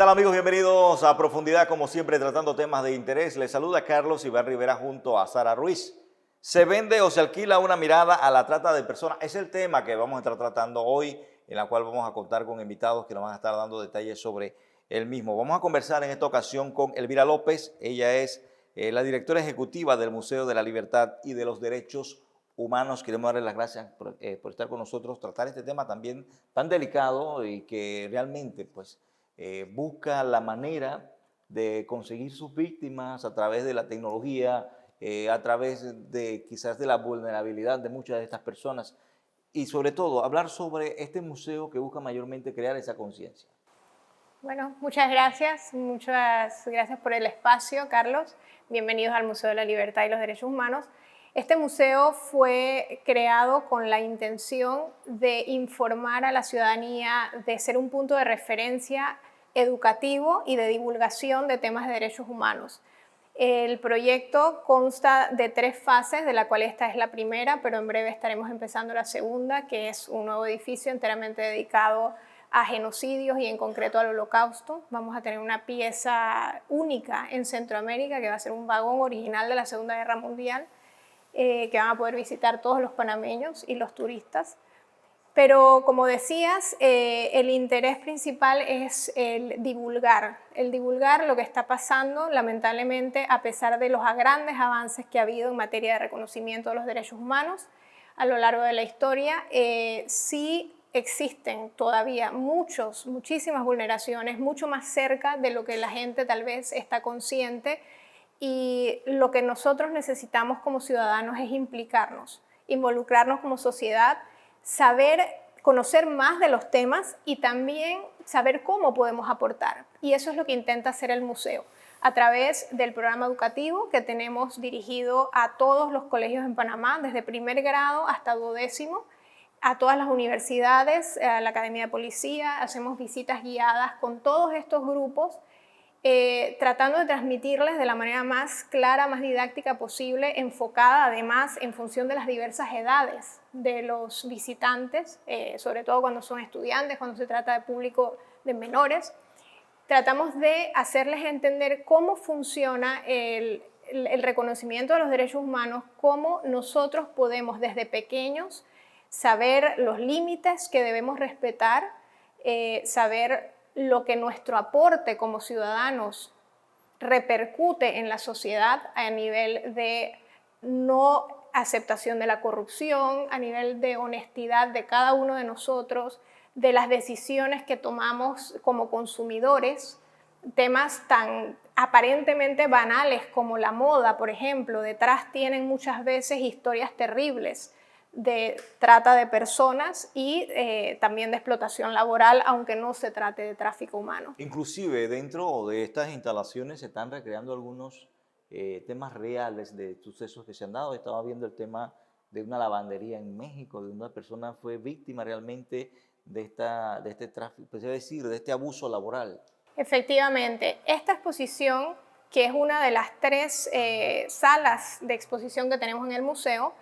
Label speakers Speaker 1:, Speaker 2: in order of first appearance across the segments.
Speaker 1: tal amigos? Bienvenidos a Profundidad, como siempre tratando temas de interés. Les saluda Carlos Iván Rivera junto a Sara Ruiz. ¿Se vende o se alquila una mirada a la trata de personas? Es el tema que vamos a estar tratando hoy, en la cual vamos a contar con invitados que nos van a estar dando detalles sobre el mismo. Vamos a conversar en esta ocasión con Elvira López. Ella es la directora ejecutiva del Museo de la Libertad y de los Derechos Humanos. Queremos darle las gracias por estar con nosotros, tratar este tema también tan delicado y que realmente pues busca la manera de conseguir sus víctimas a través de la tecnología, a través de quizás de la vulnerabilidad de muchas de estas personas y sobre todo hablar sobre este museo que busca mayormente crear esa conciencia.
Speaker 2: Bueno, muchas gracias por el espacio, Carlos. Bienvenidos al Museo de la Libertad y los Derechos Humanos. Este museo fue creado con la intención de informar a la ciudadanía, de ser un punto de referencia educativo y de divulgación de temas de derechos humanos. El proyecto consta de 3 fases, de la cual esta es la primera, pero en breve estaremos empezando la segunda, que es un nuevo edificio enteramente dedicado a genocidios y en concreto al Holocausto. Vamos a tener una pieza única en Centroamérica, que va a ser un vagón original de la Segunda Guerra Mundial, que van a poder visitar todos los panameños y los turistas. Pero como decías, el interés principal es el divulgar lo que está pasando, lamentablemente, a pesar de los grandes avances que ha habido en materia de reconocimiento de los derechos humanos a lo largo de la historia. Sí existen todavía muchísimas vulneraciones, mucho más cerca de lo que la gente tal vez está consciente, y lo que nosotros necesitamos como ciudadanos es implicarnos, involucrarnos como sociedad, conocer más de los temas y también saber cómo podemos aportar. Y eso es lo que intenta hacer el museo, a través del programa educativo que tenemos dirigido a todos los colegios en Panamá, desde primer grado hasta 12º, a todas las universidades, a la Academia de Policía. Hacemos visitas guiadas con todos estos grupos, tratando de transmitirles de la manera más clara, más didáctica posible, enfocada además en función de las diversas edades de los visitantes, sobre todo cuando son estudiantes, cuando se trata de público de menores. Tratamos de hacerles entender cómo funciona el reconocimiento de los derechos humanos, cómo nosotros podemos desde pequeños saber los límites que debemos respetar, saber lo que nuestro aporte como ciudadanos repercute en la sociedad a nivel de no aceptación de la corrupción, a nivel de honestidad de cada uno de nosotros, de las decisiones que tomamos como consumidores, temas tan aparentemente banales como la moda, por ejemplo. Detrás tienen muchas veces historias terribles de trata de personas y también de explotación laboral, aunque no se trate de tráfico humano.
Speaker 1: Inclusive dentro de estas instalaciones se están recreando algunos temas reales de sucesos que se han dado. Estaba viendo el tema de una lavandería en México, de una persona fue víctima realmente de este tráfico, pues es decir, de este abuso laboral.
Speaker 2: Efectivamente, esta exposición, que es una de las 3 salas de exposición que tenemos en el museo,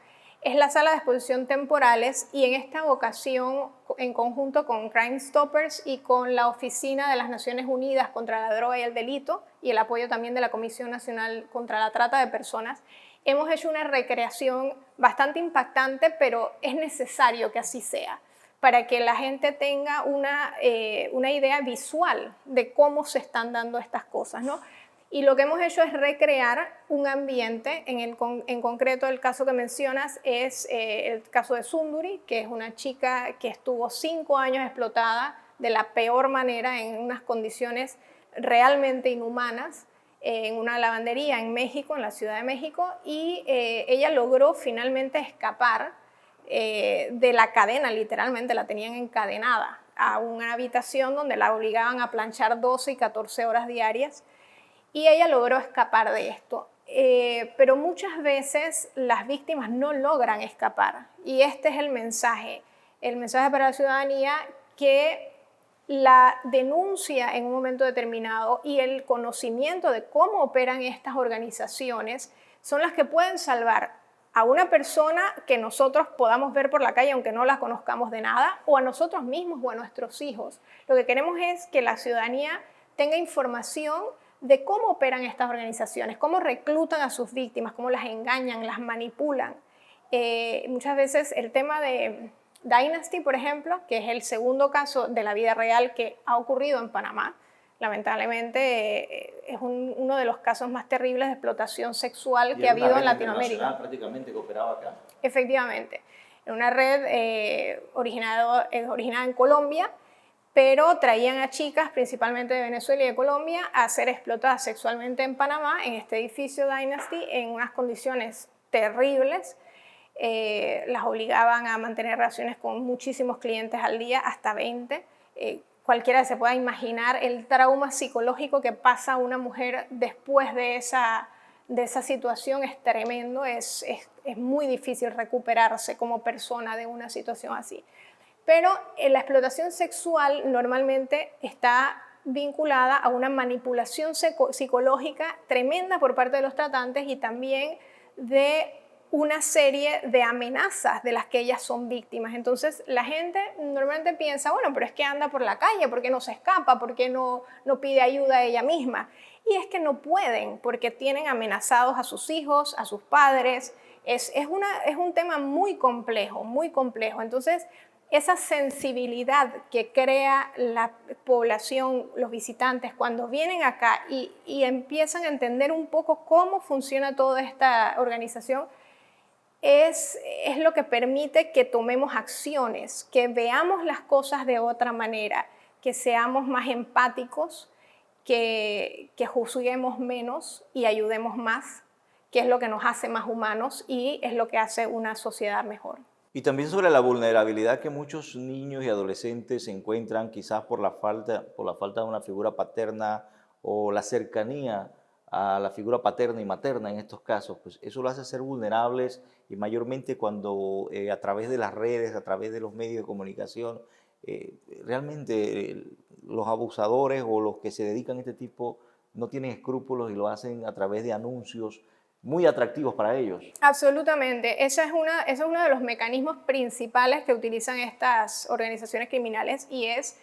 Speaker 2: es la sala de exposición temporales, y en esta ocasión, en conjunto con Crime Stoppers y con la Oficina de las Naciones Unidas contra la Droga y el Delito y el apoyo también de la Comisión Nacional contra la Trata de Personas, hemos hecho una recreación bastante impactante, pero es necesario que así sea, para que la gente tenga una idea visual de cómo se están dando estas cosas, ¿no? Y lo que hemos hecho es recrear un ambiente. En concreto, el caso que mencionas es el caso de Sunduri, que es una chica que estuvo 5 años explotada de la peor manera, en unas condiciones realmente inhumanas, en una lavandería en México, en la Ciudad de México, y ella logró finalmente escapar de la cadena. Literalmente la tenían encadenada a una habitación donde la obligaban a planchar 12 y 14 horas diarias. Y ella logró escapar de esto, pero muchas veces las víctimas no logran escapar, y este es el mensaje para la ciudadanía, que la denuncia en un momento determinado y el conocimiento de cómo operan estas organizaciones son las que pueden salvar a una persona que nosotros podamos ver por la calle aunque no la conozcamos de nada, o a nosotros mismos o a nuestros hijos. Lo que queremos es que la ciudadanía tenga información de cómo operan estas organizaciones, cómo reclutan a sus víctimas, cómo las engañan, las manipulan. Muchas veces el tema de Dynasty, por ejemplo, que es el segundo caso de la vida real que ha ocurrido en Panamá, lamentablemente es uno de los casos más terribles de explotación sexual que ha habido en Latinoamérica.
Speaker 1: Prácticamente que operaba acá.
Speaker 2: Efectivamente, una red originada en Colombia, pero traían a chicas principalmente de Venezuela y de Colombia a ser explotadas sexualmente en Panamá, en este edificio Dynasty, en unas condiciones terribles. Las obligaban a mantener relaciones con muchísimos clientes al día, hasta 20. Cualquiera se pueda imaginar el trauma psicológico que pasa una mujer después de esa situación. Es tremendo, es muy difícil recuperarse como persona de una situación así. Pero la explotación sexual normalmente está vinculada a una manipulación psicológica tremenda por parte de los tratantes y también de una serie de amenazas de las que ellas son víctimas. Entonces la gente normalmente piensa, bueno, pero es que anda por la calle, ¿por qué no se escapa? ¿Por qué no pide ayuda a ella misma? Y es que no pueden, porque tienen amenazados a sus hijos, a sus padres. Es un tema muy complejo, muy complejo. Entonces, esa sensibilidad que crea la población, los visitantes, cuando vienen acá y empiezan a entender un poco cómo funciona toda esta organización, es lo que permite que tomemos acciones, que veamos las cosas de otra manera, que seamos más empáticos, que juzguemos menos y ayudemos más, que es lo que nos hace más humanos y es lo que hace una sociedad mejor.
Speaker 1: Y también sobre la vulnerabilidad que muchos niños y adolescentes se encuentran quizás por la falta de una figura paterna o la cercanía a la figura paterna y materna en estos casos, pues eso lo hace ser vulnerables y mayormente cuando a través de las redes, a través de los medios de comunicación, realmente los abusadores o los que se dedican a este tipo no tienen escrúpulos y lo hacen a través de anuncios muy atractivos para ellos.
Speaker 2: Absolutamente. Ese es uno de los mecanismos principales que utilizan estas organizaciones criminales y es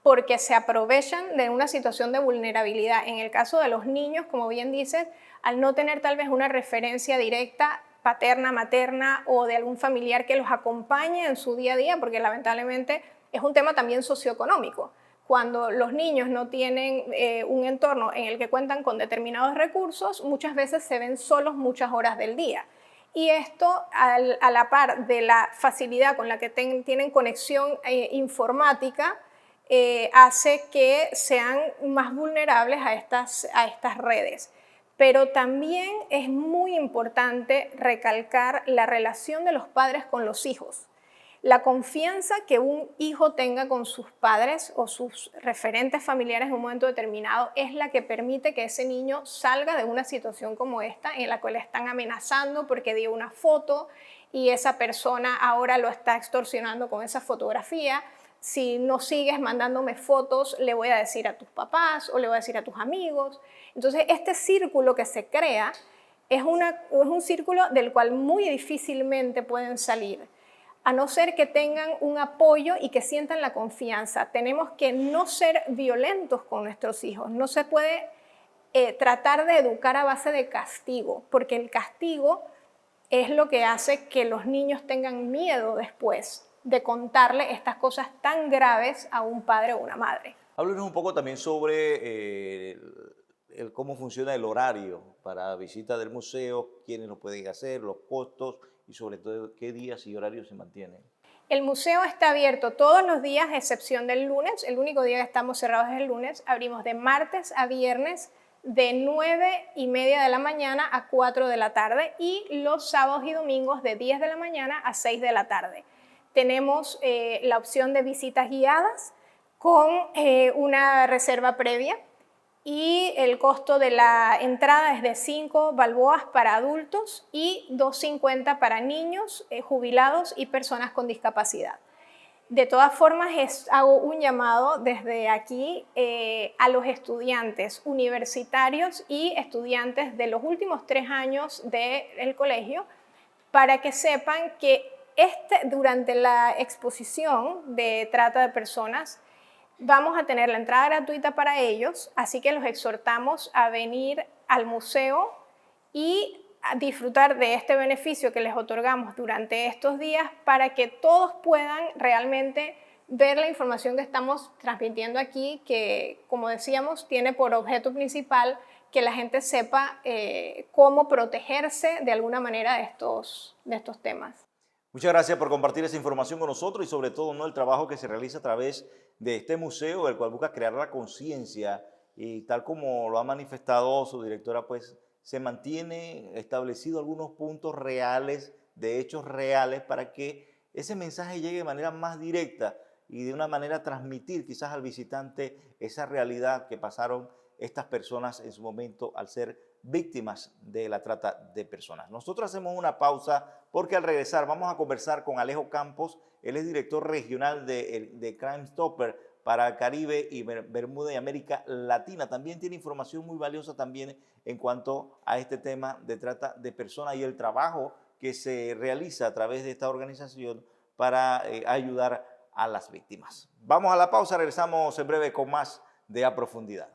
Speaker 2: porque se aprovechan de una situación de vulnerabilidad. En el caso de los niños, como bien dices, al no tener tal vez una referencia directa paterna, materna o de algún familiar que los acompañe en su día a día, porque lamentablemente es un tema también socioeconómico. Cuando los niños no tienen un entorno en el que cuentan con determinados recursos, muchas veces se ven solos muchas horas del día. Y esto, a la par de la facilidad con la que tienen conexión informática, hace que sean más vulnerables a estas redes. Pero también es muy importante recalcar la relación de los padres con los hijos. La confianza que un hijo tenga con sus padres o sus referentes familiares en un momento determinado es la que permite que ese niño salga de una situación como esta, en la cual le están amenazando porque dio una foto y esa persona ahora lo está extorsionando con esa fotografía. Si no sigues mandándome fotos, le voy a decir a tus papás o le voy a decir a tus amigos. Entonces, este círculo que se crea es un círculo del cual muy difícilmente pueden salir, a no ser que tengan un apoyo y que sientan la confianza. Tenemos que no ser violentos con nuestros hijos. No se puede tratar de educar a base de castigo, porque el castigo es lo que hace que los niños tengan miedo después de contarle estas cosas tan graves a un padre o una madre.
Speaker 1: Háblenos un poco también sobre cómo funciona el horario para visita del museo, quiénes lo pueden hacer, los costos y sobre todo qué días y horarios se mantienen.
Speaker 2: El museo está abierto todos los días, a excepción del lunes. El único día que estamos cerrados es el lunes. Abrimos de martes a viernes de 9:30 de la mañana a 4 de la tarde y los sábados y domingos de 10 de la mañana a 6 de la tarde. Tenemos la opción de visitas guiadas con una reserva previa y el costo de la entrada es de 5 balboas para adultos y 2.50 para niños, jubilados y personas con discapacidad. De todas formas, hago un llamado desde aquí a los estudiantes universitarios y estudiantes de los últimos 3 años del colegio para que sepan que durante la exposición de trata de personas Vamos a tener la entrada gratuita para ellos, así que los exhortamos a venir al museo y a disfrutar de este beneficio que les otorgamos durante estos días para que todos puedan realmente ver la información que estamos transmitiendo aquí, que, como decíamos, tiene por objeto principal que la gente sepa cómo protegerse de alguna manera de estos temas.
Speaker 1: Muchas gracias por compartir esa información con nosotros y sobre todo, ¿no?, el trabajo que se realiza a través de este museo, el cual busca crear la conciencia y tal como lo ha manifestado su directora, pues se mantiene establecido algunos puntos reales, de hechos reales, para que ese mensaje llegue de manera más directa y de una manera transmitir quizás al visitante esa realidad que pasaron estas personas en su momento al ser víctimas de la trata de personas. Nosotros hacemos una pausa porque al regresar vamos a conversar con Alejo Campos. Él es director regional de Crime Stopper para Caribe y Bermuda y América Latina. También tiene información muy valiosa también en cuanto a este tema de trata de personas y el trabajo que se realiza a través de esta organización para ayudar a las víctimas. Vamos a la pausa, regresamos en breve con más de A Profundidad.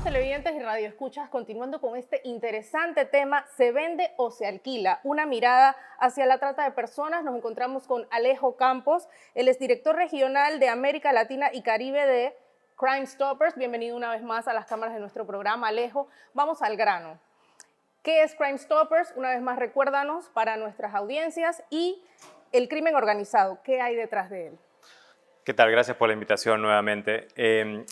Speaker 3: Televidentes y radioescuchas, continuando con este interesante tema, ¿se vende o se alquila? Una mirada hacia la trata de personas. Nos encontramos con Alejo Campos, él es director regional de América Latina y Caribe de Crime Stoppers. Bienvenido una vez más a las cámaras de nuestro programa, Alejo. Vamos al grano. ¿Qué es Crime Stoppers? Una vez más, recuérdanos para nuestras audiencias, y el crimen organizado, ¿qué hay detrás de él?
Speaker 4: ¿Qué tal? Gracias por la invitación nuevamente.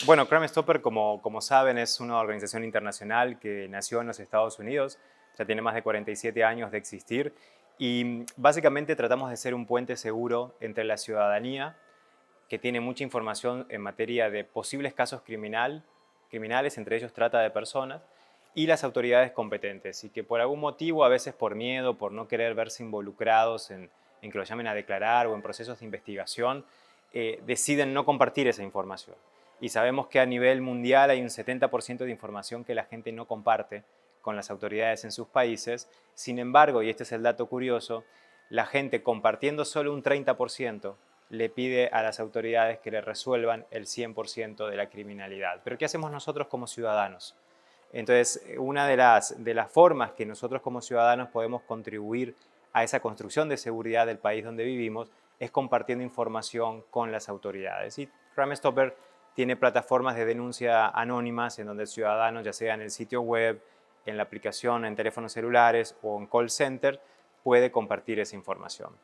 Speaker 4: Bueno, Crime Stopper, como saben, es una organización internacional que nació en los Estados Unidos, ya tiene más de 47 años de existir, y básicamente tratamos de ser un puente seguro entre la ciudadanía, que tiene mucha información en materia de posibles casos criminales, entre ellos trata de personas, y las autoridades competentes, y que por algún motivo, a veces por miedo, por no querer verse involucrados en que lo llamen a declarar o en procesos de investigación, deciden no compartir esa información. Y sabemos que a nivel mundial hay un 70% de información que la gente no comparte con las autoridades en sus países. Sin embargo, y este es el dato curioso, la gente compartiendo solo un 30% le pide a las autoridades que le resuelvan el 100% de la criminalidad. Pero ¿qué hacemos nosotros como ciudadanos? Entonces, una de las formas que nosotros como ciudadanos podemos contribuir a esa construcción de seguridad del país donde vivimos es compartiendo información con las autoridades. Y Crime Stopper tiene plataformas de denuncia anónimas en donde el ciudadano, ya sea en el sitio web, en la aplicación, en teléfonos celulares o en call center, puede compartir esa información.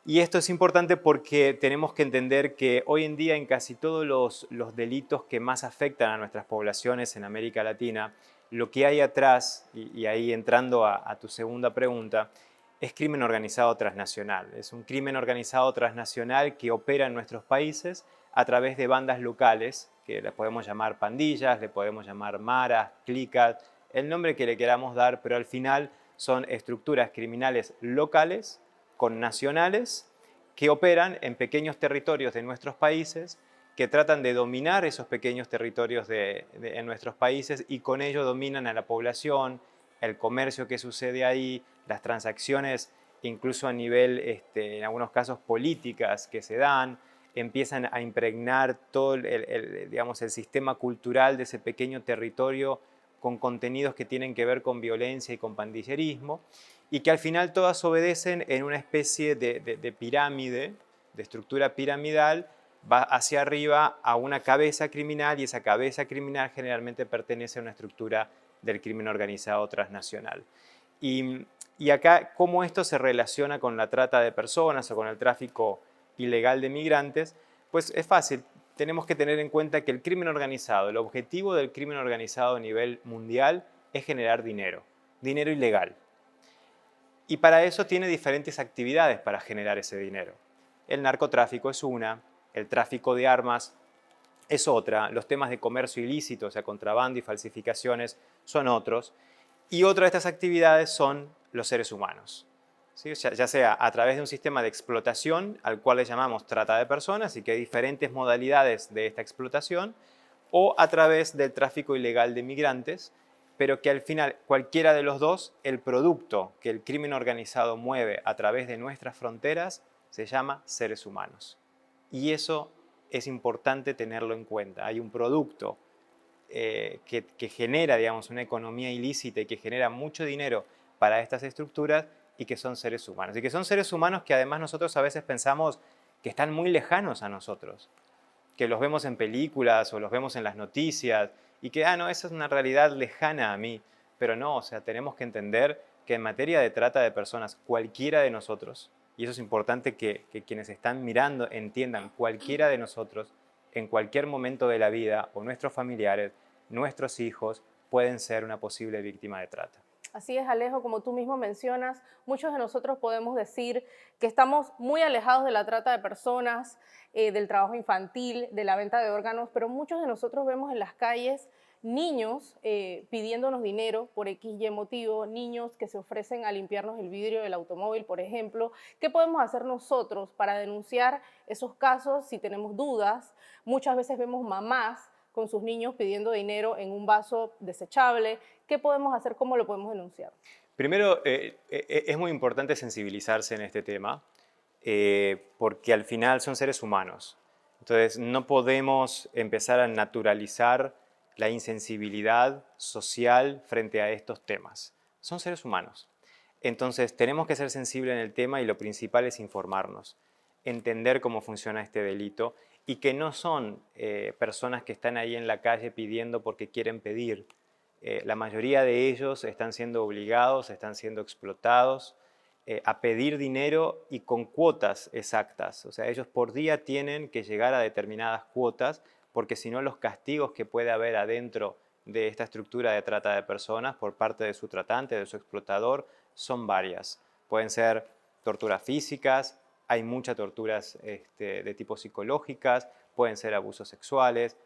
Speaker 4: Y esto es importante porque tenemos que entender que hoy en día en casi todos los delitos que más afectan a nuestras poblaciones en América Latina, lo que hay atrás, y ahí entrando a tu segunda pregunta, es crimen organizado transnacional. Es un crimen organizado transnacional que opera en nuestros países a través de bandas locales, que le podemos llamar pandillas, le podemos llamar maras, clicas, el nombre que le queramos dar, pero al final son estructuras criminales locales con nacionales que operan en pequeños territorios de nuestros países, que tratan de dominar esos pequeños territorios en nuestros países y con ello dominan a la población, el comercio que sucede ahí, las transacciones incluso a nivel, en algunos casos, políticas que se dan, empiezan a impregnar todo digamos, el sistema cultural de ese pequeño territorio con contenidos que tienen que ver con violencia y con pandillerismo, y que al final todas obedecen en una especie de pirámide, de estructura piramidal, va hacia arriba a una cabeza criminal, y esa cabeza criminal generalmente pertenece a una estructura del crimen organizado transnacional. Y acá, ¿cómo esto se relaciona con la trata de personas o con el tráfico ilegal de migrantes? Pues es fácil. Tenemos que tener en cuenta que el crimen organizado, el objetivo del crimen organizado a nivel mundial es generar dinero ilegal. Y para eso tiene diferentes actividades para generar ese dinero. El narcotráfico es una, el tráfico de armas es otra, los temas de comercio ilícito, o sea, contrabando y falsificaciones, son otros. Y otra de estas actividades son los seres humanos, ¿sí? Ya sea a través de un sistema de explotación, al cual le llamamos trata de personas, y que hay diferentes modalidades de esta explotación, o a través del tráfico ilegal de migrantes, pero que al final, cualquiera de los dos, el producto que el crimen organizado mueve a través de nuestras fronteras se llama seres humanos. Y eso es importante tenerlo en cuenta. Hay un producto que genera, digamos, una economía ilícita y que genera mucho dinero para estas estructuras y que son seres humanos. Y que son seres humanos que además nosotros a veces pensamos que están muy lejanos a nosotros, que los vemos en películas o los vemos en las noticias y que, no, esa es una realidad lejana a mí. Pero no, o sea, tenemos que entender que en materia de trata de personas, cualquiera de nosotros, y eso es importante que quienes están mirando entiendan, cualquiera de nosotros, en cualquier momento de la vida, o nuestros familiares, nuestros hijos, pueden ser una posible víctima de trata.
Speaker 3: Así es, Alejo, como tú mismo mencionas, muchos de nosotros podemos decir que estamos muy alejados de la trata de personas, del trabajo infantil, de la venta de órganos, pero muchos de nosotros vemos en las calles niños pidiéndonos dinero por X y motivo, niños que se ofrecen a limpiarnos el vidrio del automóvil, por ejemplo. ¿Qué podemos hacer nosotros para denunciar esos casos si tenemos dudas? Muchas veces vemos mamás con sus niños pidiendo dinero en un vaso desechable. ¿Qué podemos hacer? ¿Cómo lo podemos denunciar?
Speaker 4: Primero, es muy importante sensibilizarse en este tema porque al final son seres humanos. Entonces, no podemos empezar a naturalizar la insensibilidad social frente a estos temas. Son seres humanos. Entonces, tenemos que ser sensibles en el tema y lo principal es informarnos, entender cómo funciona este delito y que no son personas que están ahí en la calle pidiendo porque quieren pedir. La mayoría de ellos están siendo obligados, están siendo explotados a pedir dinero y con cuotas exactas. O sea, ellos por día tienen que llegar a determinadas cuotas porque si no los castigos que puede haber adentro de esta estructura de trata de personas por parte de su tratante, de su explotador, son varias. Pueden ser torturas físicas, hay muchas torturas de tipo psicológicas, pueden ser abusos sexuales.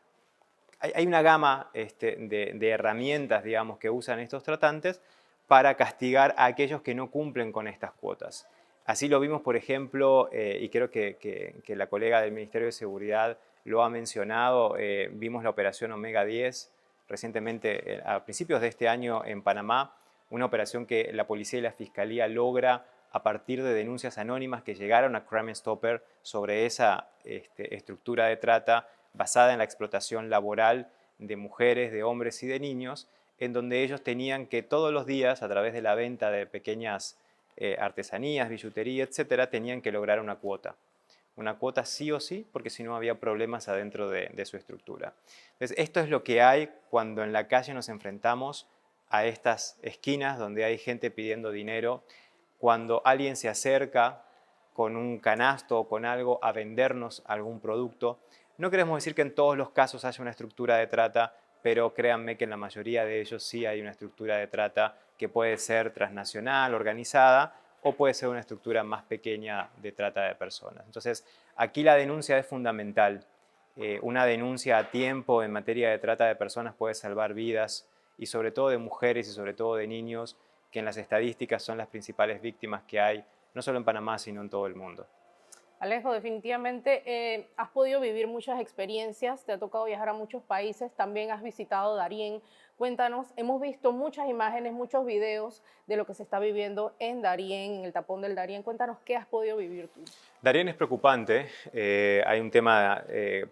Speaker 4: Hay una gama de herramientas, digamos, que usan estos tratantes para castigar a aquellos que no cumplen con estas cuotas. Así lo vimos, por ejemplo, y creo que la colega del Ministerio de Seguridad lo ha mencionado, vimos la operación Omega 10 recientemente, a principios de este año en Panamá, una operación que la policía y la fiscalía logra a partir de denuncias anónimas que llegaron a Crime Stopper sobre esa estructura de trata basada en la explotación laboral de mujeres, de hombres y de niños, en donde ellos tenían que todos los días, a través de la venta de pequeñas artesanías, billutería, etcétera, tenían que lograr una cuota. Una cuota sí o sí, porque si no había problemas adentro de su estructura. Entonces, esto es lo que hay cuando en la calle nos enfrentamos a estas esquinas donde hay gente pidiendo dinero, cuando alguien se acerca con un canasto o con algo a vendernos algún producto. No queremos decir que en todos los casos haya una estructura de trata, pero créanme que en la mayoría de ellos sí hay una estructura de trata que puede ser transnacional, organizada, o puede ser una estructura más pequeña de trata de personas. Entonces, aquí la denuncia es fundamental. Una denuncia a tiempo en materia de trata de personas puede salvar vidas, y sobre todo de mujeres y sobre todo de niños, que en las estadísticas son las principales víctimas que hay, no solo en Panamá, sino en todo el mundo.
Speaker 3: Alejo, definitivamente has podido vivir muchas experiencias, te ha tocado viajar a muchos países, también has visitado Darién. Cuéntanos, hemos visto muchas imágenes, muchos videos de lo que se está viviendo en Darién, en el tapón del Darién. Cuéntanos qué has podido vivir tú.
Speaker 4: Darién es preocupante, hay un tema,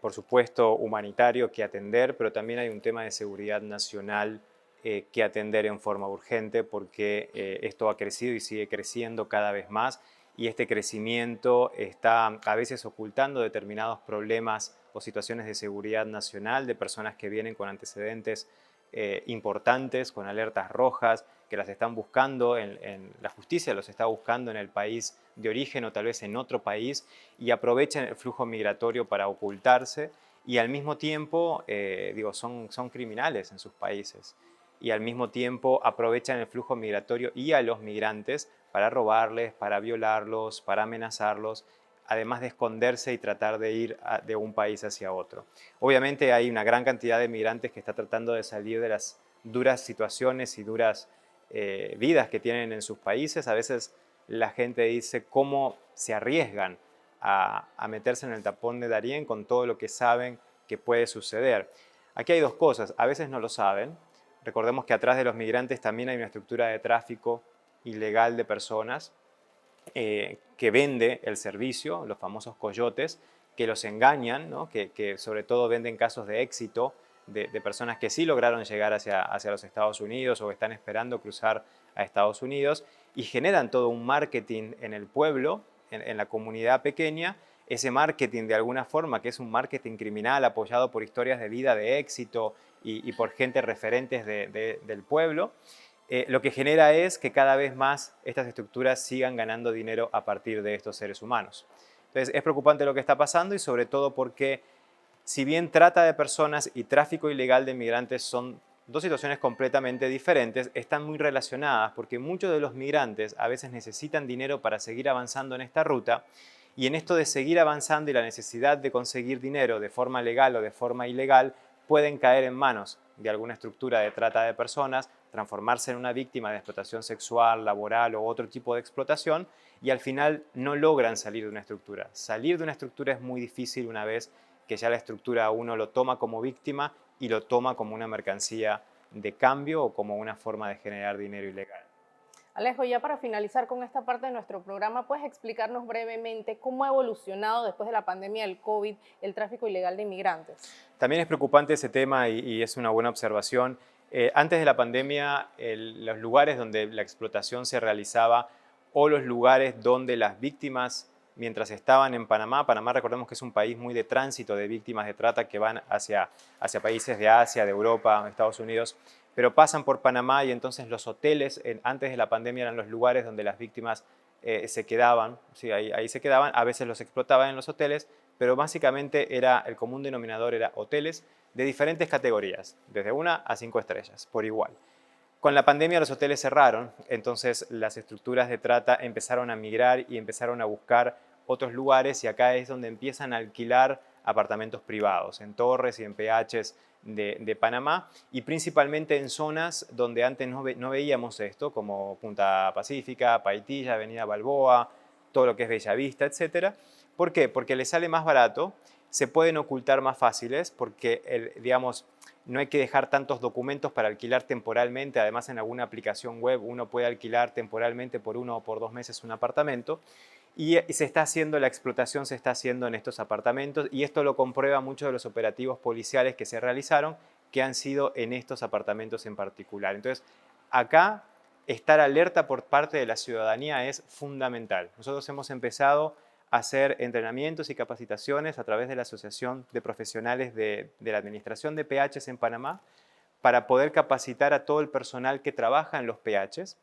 Speaker 4: por supuesto, humanitario que atender, pero también hay un tema de seguridad nacional que atender en forma urgente porque esto ha crecido y sigue creciendo cada vez más. Y este crecimiento está a veces ocultando determinados problemas o situaciones de seguridad nacional de personas que vienen con antecedentes importantes, con alertas rojas, que las están buscando, la justicia los está buscando en el país de origen o tal vez en otro país y aprovechan el flujo migratorio para ocultarse y al mismo tiempo, son criminales en sus países y al mismo tiempo aprovechan el flujo migratorio y a los migrantes para robarles, para violarlos, para amenazarlos además de esconderse y tratar de ir de un país hacia otro. Obviamente hay una gran cantidad de migrantes que está tratando de salir de las duras situaciones y duras vidas que tienen en sus países. A veces la gente dice cómo se arriesgan a meterse en el tapón de Darién con todo lo que saben que puede suceder. Aquí hay dos cosas, a veces no lo saben. Recordemos que atrás de los migrantes también hay una estructura de tráfico ilegal de personas que vende el servicio, los famosos coyotes, que los engañan, ¿no? que sobre todo venden casos de éxito de personas que sí lograron llegar hacia los Estados Unidos o están esperando cruzar a Estados Unidos y generan todo un marketing en el pueblo, en la comunidad pequeña, ese marketing de alguna forma, que es un marketing criminal apoyado por historias de vida de éxito y por gente referentes del pueblo, lo que genera es que cada vez más estas estructuras sigan ganando dinero a partir de estos seres humanos. Entonces es preocupante lo que está pasando y sobre todo porque si bien trata de personas y tráfico ilegal de migrantes son dos situaciones completamente diferentes, están muy relacionadas porque muchos de los migrantes a veces necesitan dinero para seguir avanzando en esta ruta y en esto de seguir avanzando y la necesidad de conseguir dinero de forma legal o de forma ilegal pueden caer en manos de alguna estructura de trata de personas, transformarse en una víctima de explotación sexual, laboral o otro tipo de explotación y al final no logran salir de una estructura. Salir de una estructura es muy difícil una vez que ya la estructura uno lo toma como víctima y lo toma como una mercancía de cambio o como una forma de generar dinero ilegal.
Speaker 3: Alejo, ya para finalizar con esta parte de nuestro programa, ¿puedes explicarnos brevemente cómo ha evolucionado después de la pandemia del COVID el tráfico ilegal de inmigrantes?
Speaker 4: También es preocupante ese tema y es una buena observación. Antes de la pandemia, los lugares donde la explotación se realizaba o los lugares donde las víctimas, mientras estaban en Panamá, recordemos que es un país muy de tránsito de víctimas de trata que van hacia países de Asia, de Europa, Estados Unidos, pero pasan por Panamá y entonces los hoteles antes de la pandemia eran los lugares donde las víctimas se quedaban, ¿sí? ahí se quedaban, a veces los explotaban en los hoteles, pero básicamente el común denominador era hoteles de diferentes categorías, desde 1 a 5 estrellas, por igual. Con la pandemia los hoteles cerraron, entonces las estructuras de trata empezaron a migrar y empezaron a buscar otros lugares y acá es donde empiezan a alquilar apartamentos privados, en torres y en PHs de Panamá y principalmente en zonas donde antes no veíamos esto, como Punta Pacífica, Paitilla, Avenida Balboa, todo lo que es Bellavista, etc. ¿Por qué? Porque les sale más barato, se pueden ocultar más fáciles porque, digamos, no hay que dejar tantos documentos para alquilar temporalmente. Además, en alguna aplicación web uno puede alquilar temporalmente por 1 o por 2 meses un apartamento. Y la explotación se está haciendo en estos apartamentos y esto lo comprueba muchos de los operativos policiales que se realizaron, que han sido en estos apartamentos en particular. Entonces, acá estar alerta por parte de la ciudadanía es fundamental. Nosotros hemos empezado a hacer entrenamientos y capacitaciones a través de la Asociación de Profesionales de la Administración de PHs en Panamá para poder capacitar a todo el personal que trabaja en los PHs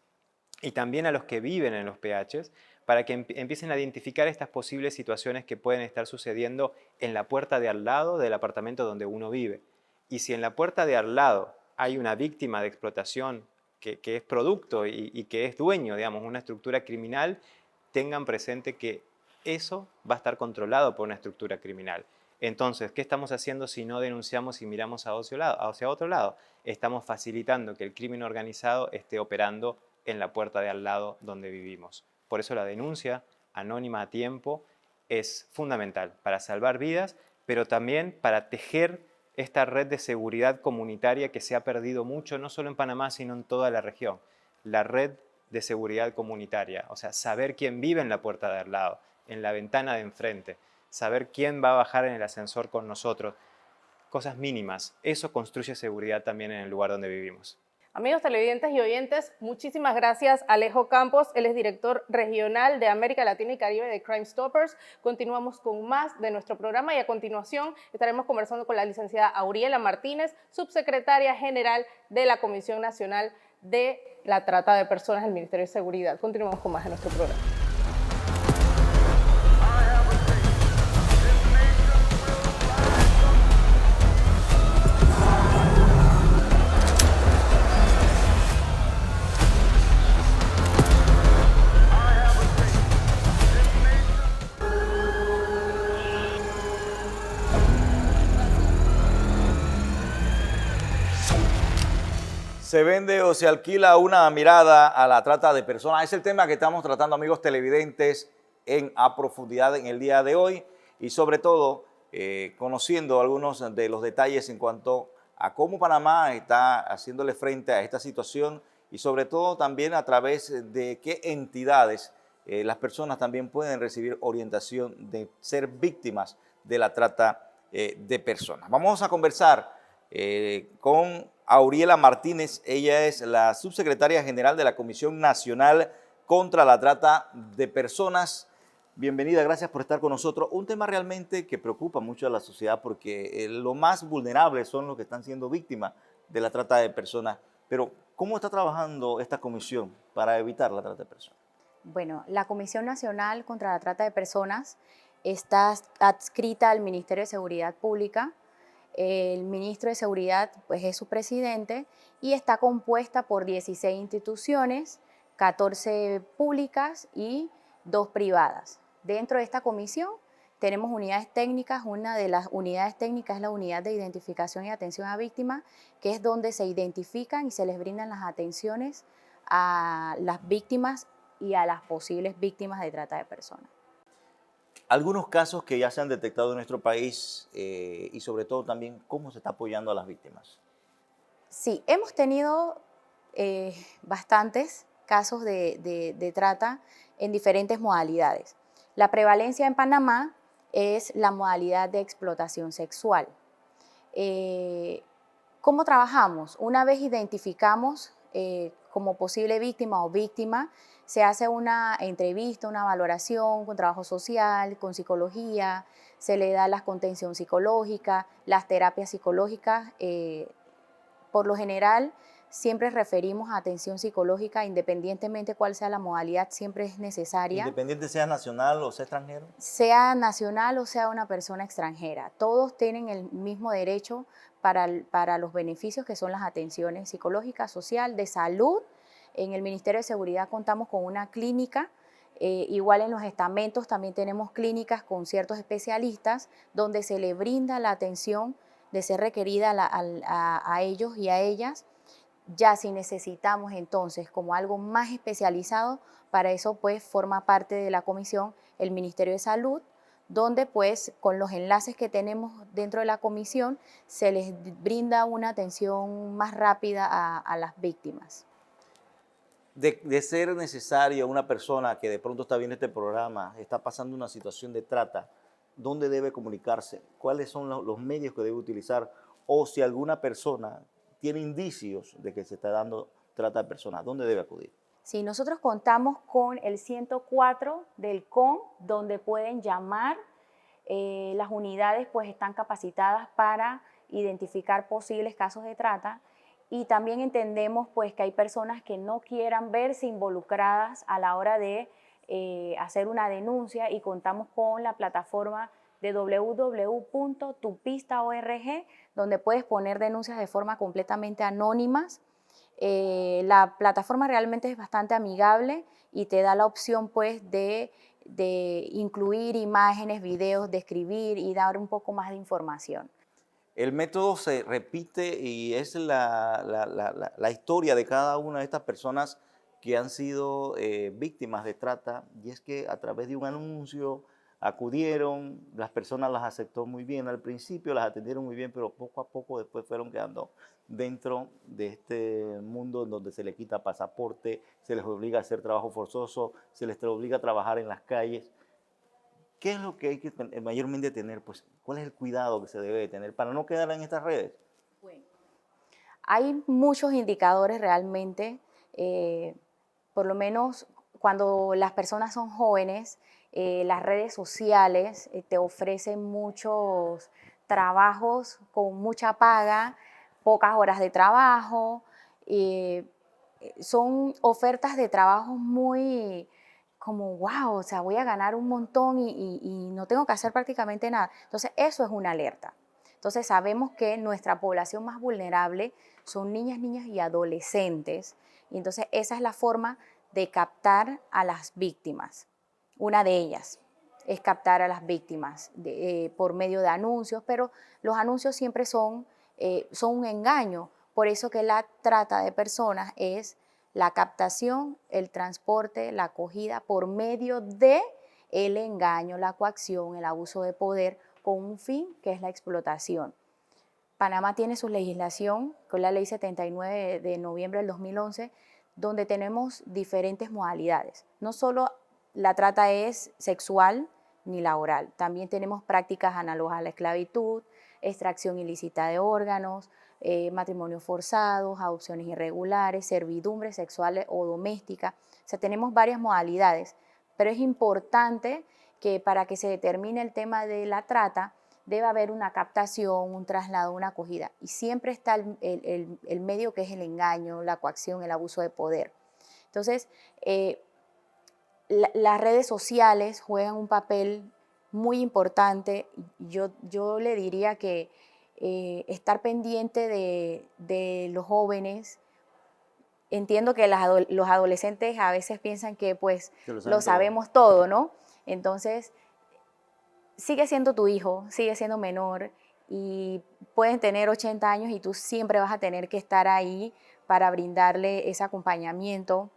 Speaker 4: y también a los que viven en los PHs para que empiecen a identificar estas posibles situaciones que pueden estar sucediendo en la puerta de al lado del apartamento donde uno vive. Y si en la puerta de al lado hay una víctima de explotación que es producto y que es dueño, digamos, una estructura criminal, tengan presente que eso va a estar controlado por una estructura criminal. Entonces, ¿qué estamos haciendo si no denunciamos y miramos hacia otro lado? Estamos facilitando que el crimen organizado esté operando en la puerta de al lado donde vivimos. Por eso la denuncia anónima a tiempo es fundamental para salvar vidas, pero también para tejer esta red de seguridad comunitaria que se ha perdido mucho, no solo en Panamá, sino en toda la región. La red de seguridad comunitaria, o sea, saber quién vive en la puerta de al lado, en la ventana de enfrente, saber quién va a bajar en el ascensor con nosotros, cosas mínimas. Eso construye seguridad también en el lugar donde vivimos.
Speaker 3: Amigos televidentes y oyentes, muchísimas gracias a Alejo Campos, él es director regional de América Latina y Caribe de Crime Stoppers. Continuamos con más de nuestro programa y a continuación estaremos conversando con la licenciada Auriela Martínez, subsecretaria general de la Comisión Nacional de la Trata de Personas del Ministerio de Seguridad. Continuamos con más de nuestro programa.
Speaker 1: ¿Se vende o se alquila una mirada a la trata de personas? Es el tema que estamos tratando, amigos televidentes, a profundidad en el día de hoy y sobre todo conociendo algunos de los detalles en cuanto a cómo Panamá está haciéndole frente a esta situación y sobre todo también a través de qué entidades las personas también pueden recibir orientación de ser víctimas de la trata de personas. Vamos a conversar con Auriela Martínez. Ella es la subsecretaria general de la Comisión Nacional contra la Trata de Personas. Bienvenida, gracias por estar con nosotros. Un tema realmente que preocupa mucho a la sociedad porque lo más vulnerables son los que están siendo víctimas de la trata de personas. Pero, ¿cómo está trabajando esta comisión para evitar la trata de personas?
Speaker 5: Bueno, la Comisión Nacional contra la Trata de Personas está adscrita al Ministerio de Seguridad Pública. El ministro de Seguridad pues, es su presidente y está compuesta por 16 instituciones, 14 públicas y 2 privadas. Dentro de esta comisión tenemos unidades técnicas. Una de las unidades técnicas es la unidad de identificación y atención a víctimas, que es donde se identifican y se les brindan las atenciones a las víctimas y a las posibles víctimas de trata de personas.
Speaker 1: Algunos casos que ya se han detectado en nuestro país y sobre todo también cómo se está apoyando a las víctimas.
Speaker 5: Sí, hemos tenido bastantes casos de trata en diferentes modalidades. La prevalencia en Panamá es la modalidad de explotación sexual. ¿Cómo trabajamos? Una vez identificamos como posible víctima o víctima, se hace una entrevista, una valoración con trabajo social, con psicología, se le da la contención psicológica, las terapias psicológicas. Por lo general, siempre referimos a atención psicológica, independientemente cuál sea la modalidad, siempre es necesaria.
Speaker 1: Independiente sea nacional o sea extranjero.
Speaker 5: Sea nacional o sea una persona extranjera, todos tienen el mismo derecho para los beneficios que son las atenciones psicológicas, social, de salud. En el Ministerio de Seguridad contamos con una clínica, igual en los estamentos también tenemos clínicas con ciertos especialistas donde se le brinda la atención de ser requerida a ellos y a ellas. Ya si necesitamos entonces como algo más especializado, para eso pues forma parte de la comisión el Ministerio de Salud, donde pues con los enlaces que tenemos dentro de la comisión se les brinda una atención más rápida a las víctimas.
Speaker 1: De ser necesario una persona que de pronto está viendo este programa, está pasando una situación de trata, ¿dónde debe comunicarse? ¿Cuáles son los medios que debe utilizar? O si alguna persona tiene indicios de que se está dando trata de personas, ¿dónde debe acudir?
Speaker 5: Sí, nosotros contamos con el 104 del CON, donde pueden llamar. Las unidades pues están capacitadas para identificar posibles casos de trata y también entendemos pues que hay personas que no quieran verse involucradas a la hora de hacer una denuncia y contamos con la plataforma de www.tupista.org, donde puedes poner denuncias de forma completamente anónimas. La plataforma realmente es bastante amigable y te da la opción pues de incluir imágenes, videos, de escribir y dar un poco más de información.
Speaker 1: El método se repite y es la historia de cada una de estas personas que han sido víctimas de trata, y es que a través de un anuncio acudieron, las personas las aceptó muy bien al principio, las atendieron muy bien, pero poco a poco después fueron quedando dentro de este mundo en donde se les quita pasaporte, se les obliga a hacer trabajo forzoso, se les obliga a trabajar en las calles. ¿Qué es lo que hay que mayormente tener? Pues, ¿cuál es el cuidado que se debe de tener para no quedar en estas redes?
Speaker 5: Bueno, hay muchos indicadores realmente, por lo menos cuando las personas son jóvenes, las redes sociales te ofrecen muchos trabajos con mucha paga, pocas horas de trabajo, son ofertas de trabajo muy como, wow, o sea, voy a ganar un montón y no tengo que hacer prácticamente nada. Entonces, eso es una alerta. Entonces, sabemos que nuestra población más vulnerable son niñas, niños y adolescentes. Y entonces, esa es la forma de captar a las víctimas. Una de ellas es captar a las víctimas por medio de anuncios, pero los anuncios siempre son un engaño, Por eso que la trata de personas es la captación, el transporte, la acogida por medio de el engaño, la coacción, el abuso de poder con un fin que es la explotación. Panamá tiene su legislación, con la ley 79 de noviembre del 2011, donde tenemos diferentes modalidades. No solo la trata es sexual ni laboral, también tenemos prácticas análogas a la esclavitud, extracción ilícita de órganos, matrimonios forzados, adopciones irregulares, servidumbres sexuales o domésticas. O sea, tenemos varias modalidades, pero es importante que para que se determine el tema de la trata, debe haber una captación, un traslado, una acogida. Y siempre está el medio que es el engaño, la coacción, el abuso de poder. Entonces, las redes sociales juegan un papel muy importante. Yo le diría que estar pendiente de los jóvenes. Entiendo que los adolescentes a veces piensan que pues lo sabemos todo, ¿no? Entonces, sigue siendo tu hijo, sigue siendo menor y pueden tener 80 años y tú siempre vas a tener que estar ahí para brindarle ese acompañamiento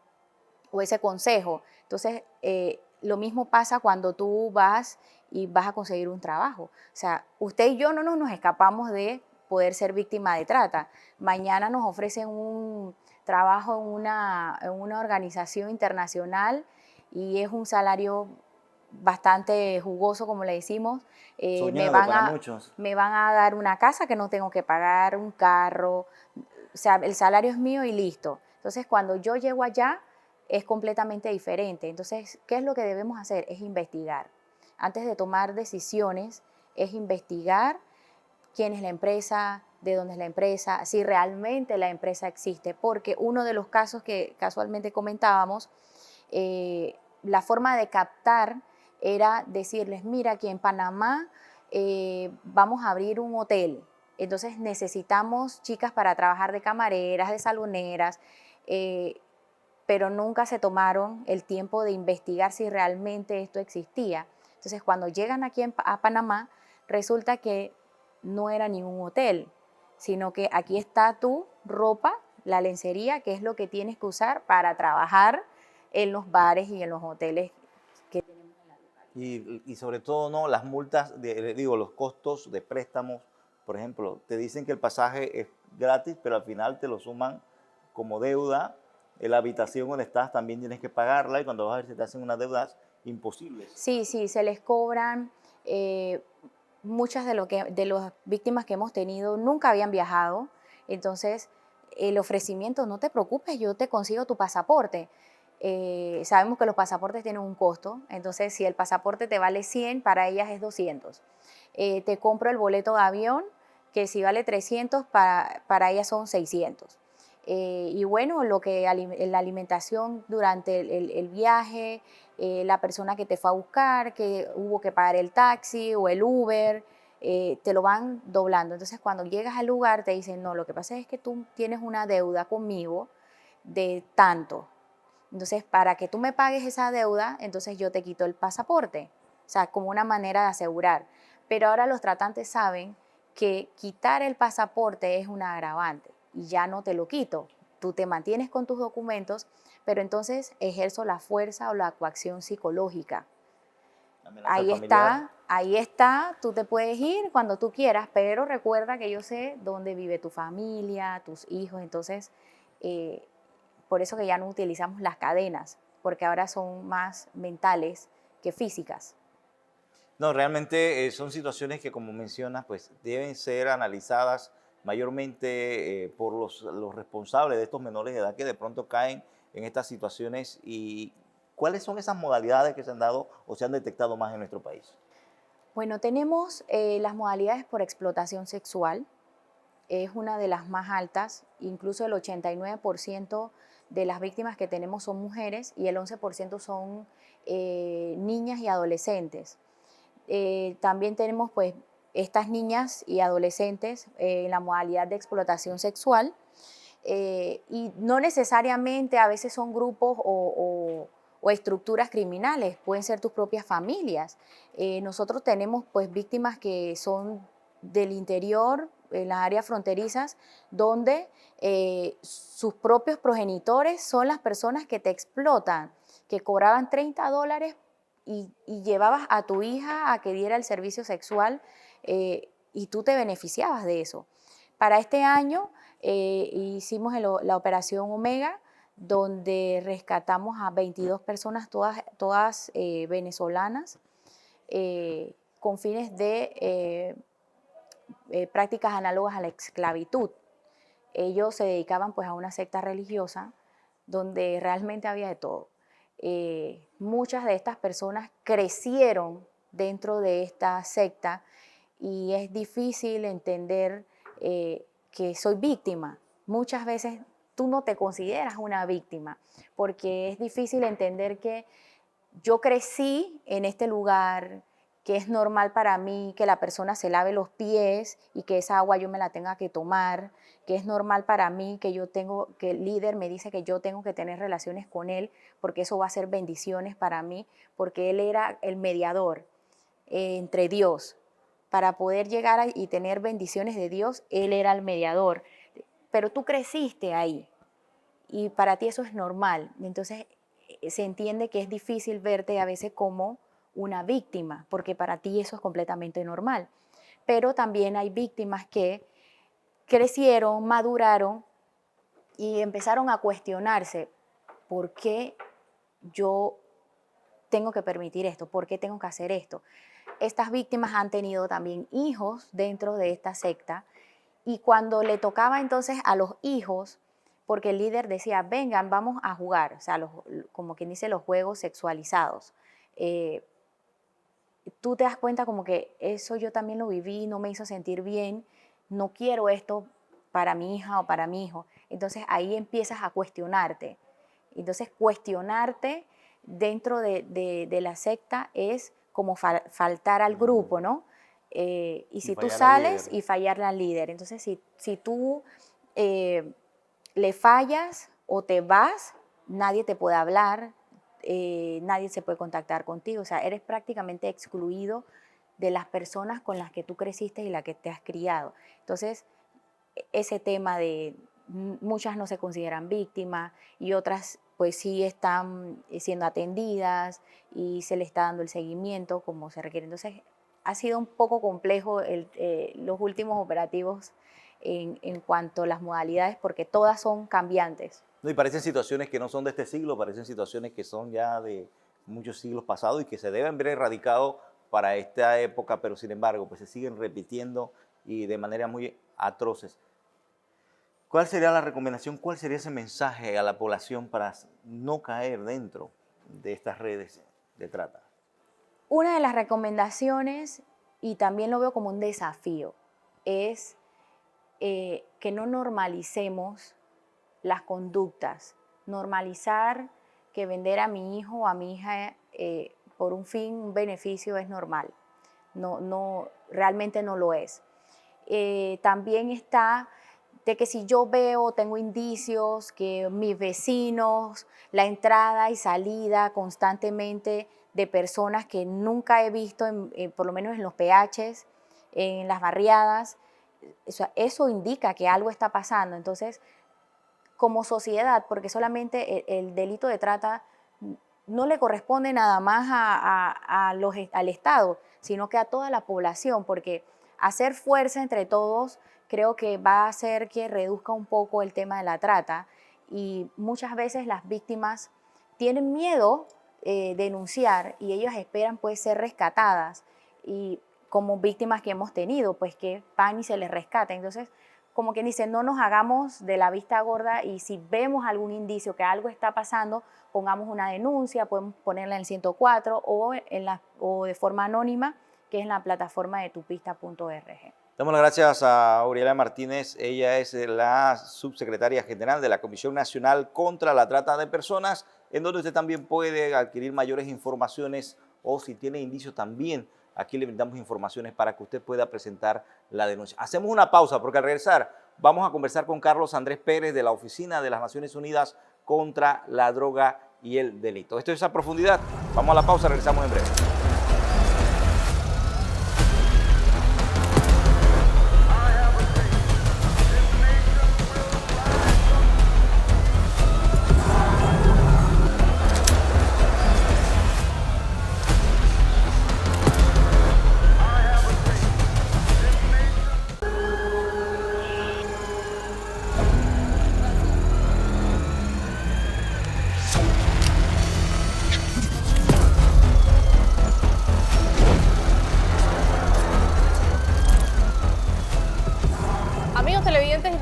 Speaker 5: o ese consejo. Entonces, lo mismo pasa cuando tú vas y vas a conseguir un trabajo. O sea, usted y yo no nos escapamos de poder ser víctima de trata. Mañana nos ofrecen un trabajo en una organización internacional y es un salario bastante jugoso, como le decimos. Me van a dar una casa que no tengo que pagar, un carro, o sea, el salario es mío y listo. Entonces, cuando yo llego allá, es completamente diferente. Entonces, ¿qué es lo que debemos hacer? Es investigar. Antes de tomar decisiones, es investigar quién es la empresa, de dónde es la empresa, si realmente la empresa existe, porque uno de los casos que casualmente comentábamos, la forma de captar era decirles, mira, aquí en Panamá vamos a abrir un hotel, entonces necesitamos chicas para trabajar de camareras, de saloneras, pero nunca se tomaron el tiempo de investigar si realmente esto existía. Entonces, cuando llegan aquí a Panamá, resulta que no era ni un hotel, sino que aquí está tu ropa, la lencería, que es lo que tienes que usar para trabajar en los bares y en los hoteles que tenemos en la localidad.
Speaker 1: Y sobre todo, ¿no? Las multas, los costos de préstamos, por ejemplo, te dicen que el pasaje es gratis, pero al final te lo suman como deuda. En la habitación donde estás también tienes que pagarla y cuando vas a ver si te hacen unas deudas imposibles.
Speaker 5: Sí, se les cobran. Muchas de las víctimas que hemos tenido nunca habían viajado, entonces el ofrecimiento, no te preocupes, yo te consigo tu pasaporte. Sabemos que los pasaportes tienen un costo, entonces si el pasaporte te vale 100, para ellas es 200. Te compro el boleto de avión, que si vale 300, para ellas son 600. Y bueno, la alimentación durante el viaje, la persona que te fue a buscar, que hubo que pagar el taxi o el Uber, te lo van doblando. Entonces, cuando llegas al lugar te dicen, no, lo que pasa es que tú tienes una deuda conmigo de tanto. Entonces, para que tú me pagues esa deuda, entonces yo te quito el pasaporte. O sea, como una manera de asegurar. Pero ahora los tratantes saben que quitar el pasaporte es un agravante y ya no te lo quito. Tú te mantienes con tus documentos, pero entonces ejerzo la fuerza o la coacción psicológica. Ahí está, tú te puedes ir cuando tú quieras, pero recuerda que yo sé dónde vive tu familia, tus hijos, entonces por eso que ya no utilizamos las cadenas, porque ahora son más mentales que físicas.
Speaker 1: No, realmente son situaciones que, como mencionas, pues deben ser analizadas mayormente por los responsables de estos menores de edad que de pronto caen en estas situaciones. ¿Y cuáles son esas modalidades que se han dado o se han detectado más en nuestro país?
Speaker 5: Bueno, tenemos las modalidades por explotación sexual, es una de las más altas, incluso el 89% de las víctimas que tenemos son mujeres y el 11% son niñas y adolescentes. También tenemos pues estas niñas y adolescentes en la modalidad de explotación sexual y no necesariamente a veces son grupos o estructuras criminales, pueden ser tus propias familias. Nosotros tenemos pues víctimas que son del interior, las áreas fronterizas, donde sus propios progenitores son las personas que te explotan, que cobraban $30 y llevabas a tu hija a que diera el servicio sexual y tú te beneficiabas de eso. Para este año hicimos la operación Omega, donde rescatamos a 22 personas, todas venezolanas, con fines de prácticas análogas a la esclavitud. Ellos se dedicaban pues a una secta religiosa donde realmente había de todo. Muchas de estas personas crecieron dentro de esta secta y es difícil entender que soy víctima. Muchas veces tú no te consideras una víctima porque es difícil entender que yo crecí en este lugar, que es normal para mí que la persona se lave los pies y que esa agua yo me la tenga que tomar, que es normal para mí que que el líder me dice que yo tengo que tener relaciones con él porque eso va a ser bendiciones para mí, porque él era el mediador entre Dios. Para poder llegar y tener bendiciones de Dios, él era el mediador. Pero tú creciste ahí y para ti eso es normal. Entonces se entiende que es difícil verte a veces como una víctima, porque para ti eso es completamente normal. Pero también hay víctimas que crecieron, maduraron y empezaron a cuestionarse, ¿por qué yo tengo que permitir esto? ¿Por qué tengo que hacer esto? Estas víctimas han tenido también hijos dentro de esta secta y cuando le tocaba entonces a los hijos, porque el líder decía, vengan, vamos a jugar, o sea, como quien dice, los juegos sexualizados. Tú te das cuenta como que eso yo también lo viví, no me hizo sentir bien, no quiero esto para mi hija o para mi hijo. Entonces ahí empiezas a cuestionarte. Entonces cuestionarte dentro de la secta es como faltar al grupo, ¿no? Y si tú sales y fallarle al líder. Entonces si tú le fallas o te vas, nadie te puede hablar, nadie se puede contactar contigo, o sea, eres prácticamente excluido de las personas con las que tú creciste y las que te has criado. Entonces, ese tema de muchas no se consideran víctimas y otras pues sí están siendo atendidas y se le está dando el seguimiento como se requiere. Entonces, ha sido un poco complejo los últimos operativos en cuanto a las modalidades porque todas son cambiantes.
Speaker 1: No, y parecen situaciones que no son de este siglo, parecen situaciones que son ya de muchos siglos pasados y que se deben ver erradicados para esta época, pero sin embargo, pues se siguen repitiendo y de manera muy atroces. ¿Cuál sería la recomendación? ¿Cuál sería ese mensaje a la población para no caer dentro de estas redes de trata?
Speaker 5: Una de las recomendaciones, y también lo veo como un desafío, es que no normalicemos las conductas, normalizar que vender a mi hijo o a mi hija por un fin, un beneficio es normal. No, realmente no lo es. También está de que si yo veo, tengo indicios que mis vecinos, la entrada y salida constantemente de personas que nunca he visto, por lo menos en los PHs, en las barriadas, eso indica que algo está pasando. Entonces, como sociedad, porque solamente el delito de trata no le corresponde nada más al Estado, sino que a toda la población, porque hacer fuerza entre todos creo que va a hacer que reduzca un poco el tema de la trata y muchas veces las víctimas tienen miedo denunciar y ellas esperan pues ser rescatadas y como víctimas que hemos tenido, pues que van y se les rescata. Entonces, como quien dice, no nos hagamos de la vista gorda y si vemos algún indicio que algo está pasando, pongamos una denuncia, podemos ponerla en el 104 o de forma anónima, que es en la plataforma de tupista.org.
Speaker 1: Damos las gracias a Aureliana Martínez. Ella es la subsecretaria general de la Comisión Nacional contra la Trata de Personas, en donde usted también puede adquirir mayores informaciones o si tiene indicios también. Aquí le brindamos informaciones para que usted pueda presentar la denuncia. Hacemos una pausa porque al regresar vamos a conversar con Carlos Andrés Pérez de la Oficina de las Naciones Unidas contra la Droga y el Delito. Esto es A Profundidad. Vamos a la pausa, regresamos en breve.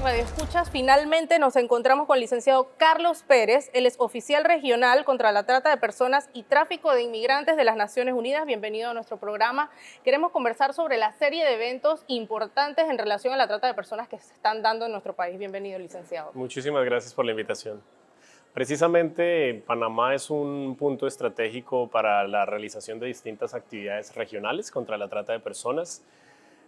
Speaker 3: y radioescuchas, finalmente nos encontramos con el licenciado Carlos Pérez. Él es oficial regional contra la trata de personas y tráfico de inmigrantes de las Naciones Unidas. Bienvenido a nuestro programa. Queremos conversar sobre la serie de eventos importantes en relación a la trata de personas que se están dando en nuestro país. Bienvenido, licenciado.
Speaker 6: Muchísimas gracias por la invitación. Precisamente Panamá es un punto estratégico para la realización de distintas actividades regionales contra la trata de personas.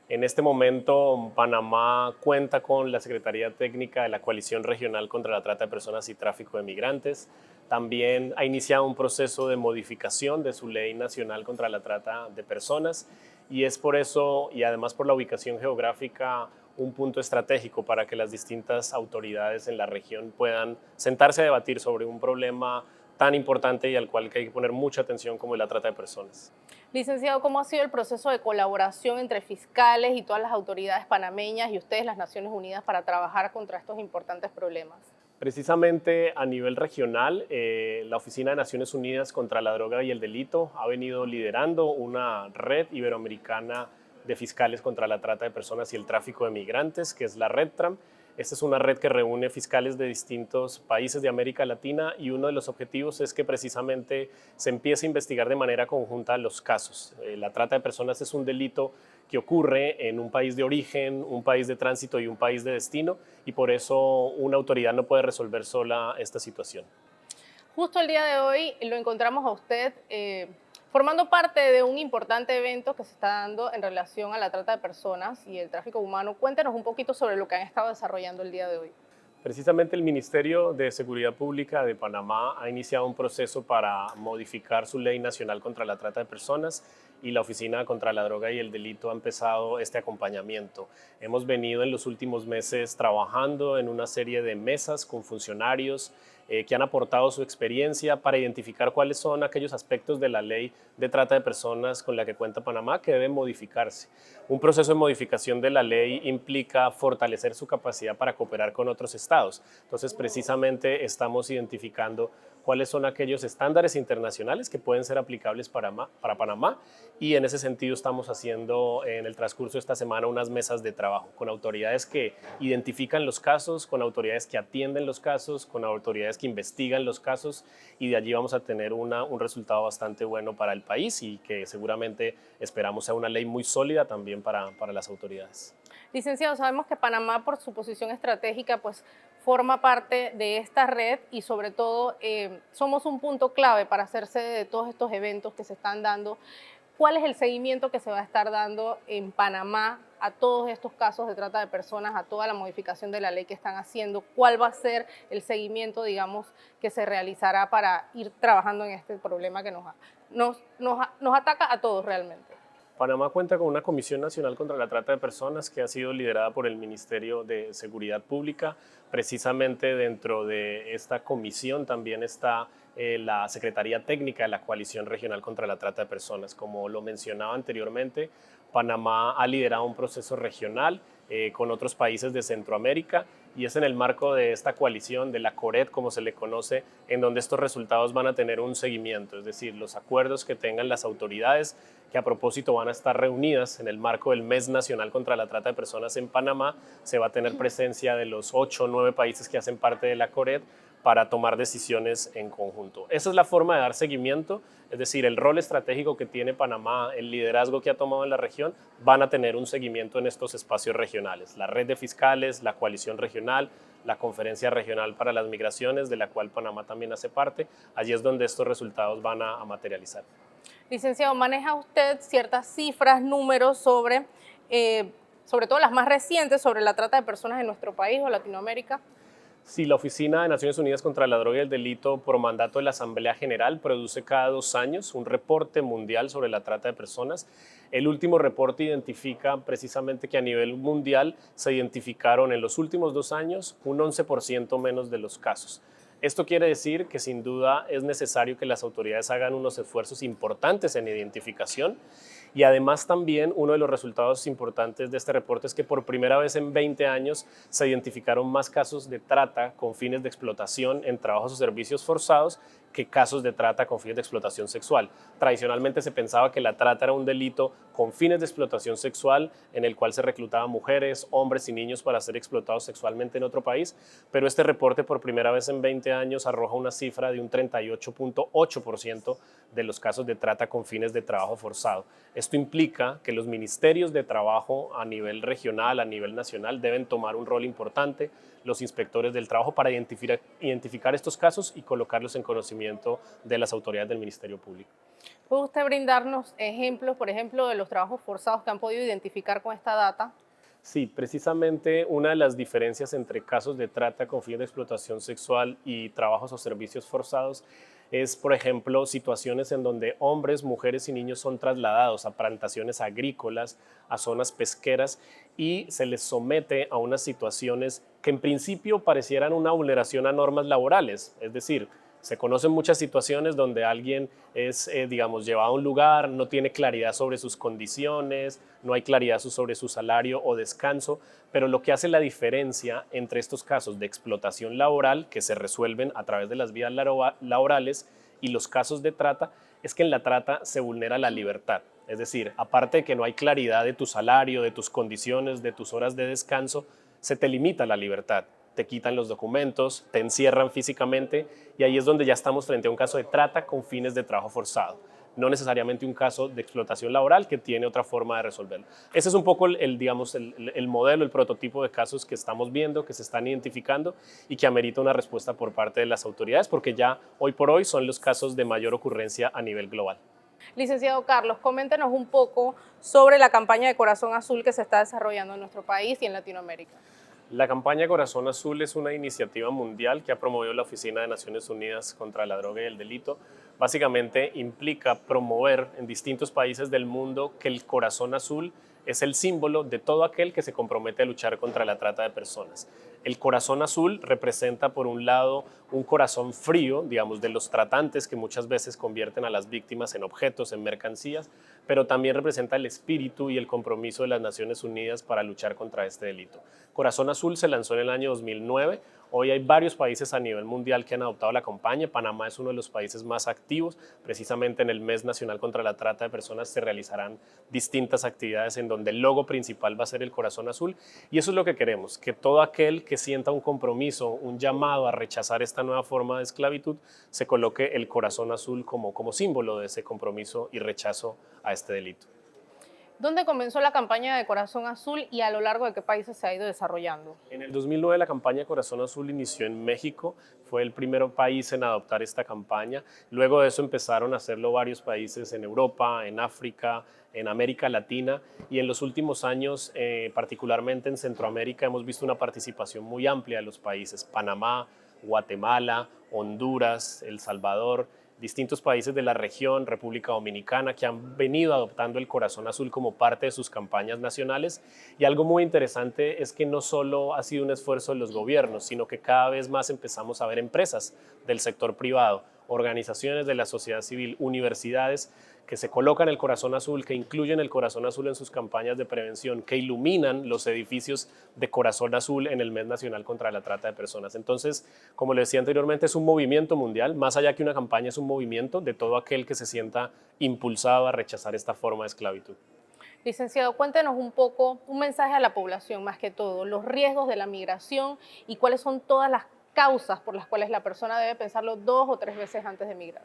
Speaker 6: En este momento, Panamá cuenta con la Secretaría Técnica de la Coalición Regional contra la Trata de Personas y Tráfico de Migrantes. También ha iniciado un proceso de modificación de su Ley Nacional contra la Trata de Personas y es por eso, y además por la ubicación geográfica, un punto estratégico para que las distintas autoridades en la región puedan sentarse a debatir sobre un problema tan importante y al cual hay que poner mucha atención como es la trata de personas.
Speaker 3: Licenciado, ¿cómo ha sido el proceso de colaboración entre fiscales y todas las autoridades panameñas y ustedes, las Naciones Unidas, para trabajar contra estos importantes problemas?
Speaker 6: Precisamente a nivel regional, la Oficina de Naciones Unidas contra la Droga y el Delito ha venido liderando una red iberoamericana de fiscales contra la trata de personas y el tráfico de migrantes, que es la RedTram. Esta es una red que reúne fiscales de distintos países de América Latina y uno de los objetivos es que precisamente se empiece a investigar de manera conjunta los casos. La trata de personas es un delito que ocurre en un país de origen, un país de tránsito y un país de destino y por eso una autoridad no puede resolver sola esta situación.
Speaker 3: Justo el día de hoy lo encontramos a usted formando parte de un importante evento que se está dando en relación a la trata de personas y el tráfico humano. Cuéntenos un poquito sobre lo que han estado desarrollando el día de hoy.
Speaker 6: Precisamente el Ministerio de Seguridad Pública de Panamá ha iniciado un proceso para modificar su Ley Nacional contra la Trata de Personas y la Oficina contra la Droga y el Delito ha empezado este acompañamiento. Hemos venido en los últimos meses trabajando en una serie de mesas con funcionarios que han aportado su experiencia para identificar cuáles son aquellos aspectos de la ley de trata de personas con la que cuenta Panamá que deben modificarse. Un proceso de modificación de la ley implica fortalecer su capacidad para cooperar con otros estados. Entonces, precisamente estamos identificando cuáles son aquellos estándares internacionales que pueden ser aplicables para Panamá y en ese sentido estamos haciendo en el transcurso de esta semana unas mesas de trabajo con autoridades que identifican los casos, con autoridades que atienden los casos, con autoridades que investigan los casos y de allí vamos a tener un resultado bastante bueno para el país y que seguramente esperamos sea una ley muy sólida también para las autoridades.
Speaker 3: Licenciado, sabemos que Panamá, por su posición estratégica, pues forma parte de esta red y sobre todo somos un punto clave para hacerse de todos estos eventos que se están dando. ¿Cuál es el seguimiento que se va a estar dando en Panamá a todos estos casos de trata de personas, a toda la modificación de la ley que están haciendo? ¿Cuál va a ser el seguimiento, digamos, que se realizará para ir trabajando en este problema que nos ataca a todos realmente?
Speaker 6: Panamá cuenta con una Comisión Nacional contra la Trata de Personas que ha sido liderada por el Ministerio de Seguridad Pública. Precisamente dentro de esta comisión también está la Secretaría Técnica de la Coalición Regional contra la Trata de Personas. Como lo mencionaba anteriormente, Panamá ha liderado un proceso regional con otros países de Centroamérica y es en el marco de esta coalición, de la CORED, como se le conoce, en donde estos resultados van a tener un seguimiento, es decir, los acuerdos que tengan las autoridades, que a propósito van a estar reunidas en el marco del Mes Nacional contra la Trata de Personas en Panamá, se va a tener presencia de los 8 o 9 países que hacen parte de la CORED para tomar decisiones en conjunto. Esa es la forma de dar seguimiento, es decir, el rol estratégico que tiene Panamá, el liderazgo que ha tomado en la región, van a tener un seguimiento en estos espacios regionales. La red de fiscales, la coalición regional, la Conferencia Regional para las Migraciones, de la cual Panamá también hace parte, allí es donde estos resultados van a materializar.
Speaker 3: Licenciado, ¿maneja usted ciertas cifras, números sobre todo las más recientes, sobre la trata de personas en nuestro país o Latinoamérica?
Speaker 6: Sí, la Oficina de Naciones Unidas contra la Droga y el Delito, por mandato de la Asamblea General, produce cada 2 años un reporte mundial sobre la trata de personas. El último reporte identifica precisamente que a nivel mundial se identificaron en los últimos 2 años un 11% menos de los casos. Esto quiere decir que sin duda es necesario que las autoridades hagan unos esfuerzos importantes en identificación y además también uno de los resultados importantes de este reporte es que por primera vez en 20 años se identificaron más casos de trata con fines de explotación en trabajos o servicios forzados que casos de trata con fines de explotación sexual. Tradicionalmente se pensaba que la trata era un delito con fines de explotación sexual en el cual se reclutaban mujeres, hombres y niños para ser explotados sexualmente en otro país, pero este reporte por primera vez en 20 años arroja una cifra de un 38.8% de los casos de trata con fines de trabajo forzado. Esto implica que los ministerios de trabajo a nivel regional, a nivel nacional, deben tomar un rol importante, los inspectores del trabajo, para identificar estos casos y colocarlos en conocimiento de las autoridades del Ministerio Público.
Speaker 3: ¿Puede usted brindarnos ejemplos, por ejemplo, de los trabajos forzados que han podido identificar con esta data?
Speaker 6: Sí, precisamente una de las diferencias entre casos de trata con fines de explotación sexual y trabajos o servicios forzados es, por ejemplo, situaciones en donde hombres, mujeres y niños son trasladados a plantaciones agrícolas, a zonas pesqueras y se les somete a unas situaciones que en principio parecieran una vulneración a normas laborales, es decir, se conocen muchas situaciones donde alguien es, digamos, llevado a un lugar, no tiene claridad sobre sus condiciones, no hay claridad sobre su salario o descanso, pero lo que hace la diferencia entre estos casos de explotación laboral, que se resuelven a través de las vías laborales, y los casos de trata, es que en la trata se vulnera la libertad. Es decir, aparte de que no hay claridad de tu salario, de tus condiciones, de tus horas de descanso, se te limita la libertad. Te quitan los documentos, te encierran físicamente y ahí es donde ya estamos frente a un caso de trata con fines de trabajo forzado, no necesariamente un caso de explotación laboral que tiene otra forma de resolverlo. Ese es un poco digamos, el modelo, el prototipo de casos que estamos viendo, que se están identificando y que amerita una respuesta por parte de las autoridades porque ya hoy por hoy son los casos de mayor ocurrencia a nivel global.
Speaker 3: Licenciado Carlos, coméntenos un poco sobre la campaña de Corazón Azul que se está desarrollando en nuestro país y en Latinoamérica.
Speaker 6: La campaña Corazón Azul es una iniciativa mundial que ha promovido la Oficina de Naciones Unidas contra la Droga y el Delito. Básicamente implica promover en distintos países del mundo que el corazón azul es el símbolo de todo aquel que se compromete a luchar contra la trata de personas. El corazón azul representa, por un lado, un corazón frío, digamos, de los tratantes que muchas veces convierten a las víctimas en objetos, en mercancías, pero también representa el espíritu y el compromiso de las Naciones Unidas para luchar contra este delito. Corazón Azul se lanzó en el año 2009. Hoy hay varios países a nivel mundial que han adoptado la campaña. Panamá es uno de los países más activos. Precisamente en el Mes Nacional contra la Trata de Personas se realizarán distintas actividades en donde el logo principal va a ser el corazón azul. Y eso es lo que queremos, que todo aquel que sienta un compromiso, un llamado a rechazar esta nueva forma de esclavitud, se coloque el corazón azul como símbolo de ese compromiso y rechazo a este delito.
Speaker 3: ¿Dónde comenzó la campaña de Corazón Azul y a lo largo de qué países se ha ido desarrollando?
Speaker 6: En el 2009 la campaña Corazón Azul inició en México, fue el primer país en adoptar esta campaña. Luego de eso empezaron a hacerlo varios países en Europa, en África, en América Latina y en los últimos años, particularmente en Centroamérica, hemos visto una participación muy amplia de los países, Panamá, Guatemala, Honduras, El Salvador, distintos países de la región, República Dominicana, que han venido adoptando el corazón azul como parte de sus campañas nacionales. Y algo muy interesante es que no solo ha sido un esfuerzo de los gobiernos, sino que cada vez más empezamos a ver empresas del sector privado, organizaciones de la sociedad civil, universidades que se colocan el corazón azul, que incluyen el corazón azul en sus campañas de prevención, que iluminan los edificios de corazón azul en el Mes Nacional contra la Trata de Personas. Entonces, como le decía anteriormente, es un movimiento mundial, más allá que una campaña, es un movimiento de todo aquel que se sienta impulsado a rechazar esta forma de esclavitud.
Speaker 3: Licenciado, cuéntenos un poco, un mensaje a la población más que todo, los riesgos de la migración y cuáles son todas las causas por las cuales la persona debe pensarlo 2 o 3 veces antes de migrar.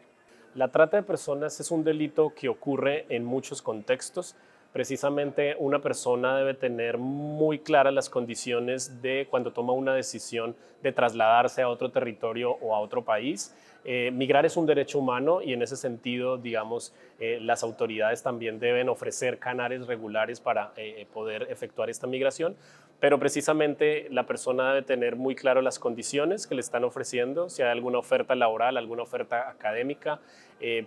Speaker 6: La trata de personas es un delito que ocurre en muchos contextos. Precisamente una persona debe tener muy claras las condiciones de cuando toma una decisión de trasladarse a otro territorio o a otro país. Migrar es un derecho humano y en ese sentido, digamos, las autoridades también deben ofrecer canales regulares para poder efectuar esta migración. Pero precisamente la persona debe tener muy claro las condiciones que le están ofreciendo, si hay alguna oferta laboral, alguna oferta académica,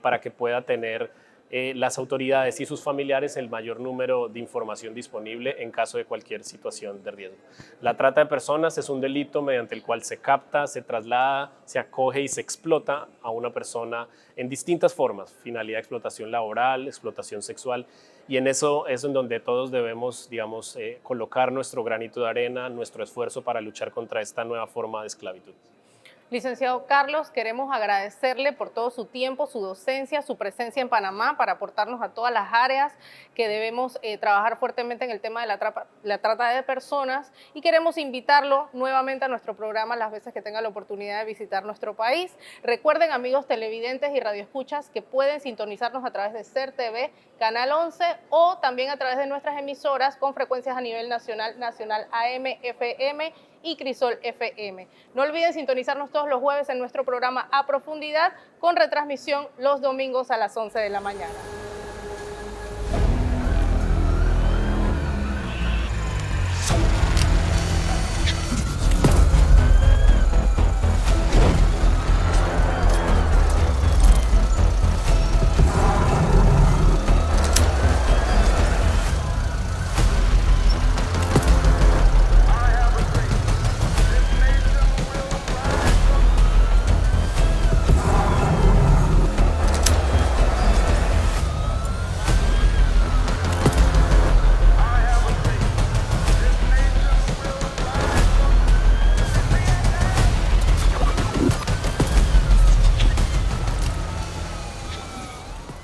Speaker 6: para que pueda tener las autoridades y sus familiares el mayor número de información disponible en caso de cualquier situación de riesgo. La trata de personas es un delito mediante el cual se capta, se traslada, se acoge y se explota a una persona en distintas formas, finalidad de explotación laboral, explotación sexual, y en eso es en donde todos debemos, digamos, colocar nuestro granito de arena, nuestro esfuerzo para luchar contra esta nueva forma de esclavitud.
Speaker 3: Licenciado Carlos, queremos agradecerle por todo su tiempo, su docencia, su presencia en Panamá para aportarnos a todas las áreas que debemos trabajar fuertemente en el tema de la trata de personas, y queremos invitarlo nuevamente a nuestro programa las veces que tenga la oportunidad de visitar nuestro país. Recuerden, amigos televidentes y radioescuchas, que pueden sintonizarnos a través de SER TV, Canal 11, o también a través de nuestras emisoras con frecuencias a nivel nacional, AM, FM y Crisol FM. No olviden sintonizarnos todos los jueves en nuestro programa A Profundidad, con retransmisión los domingos a las 11 de la mañana.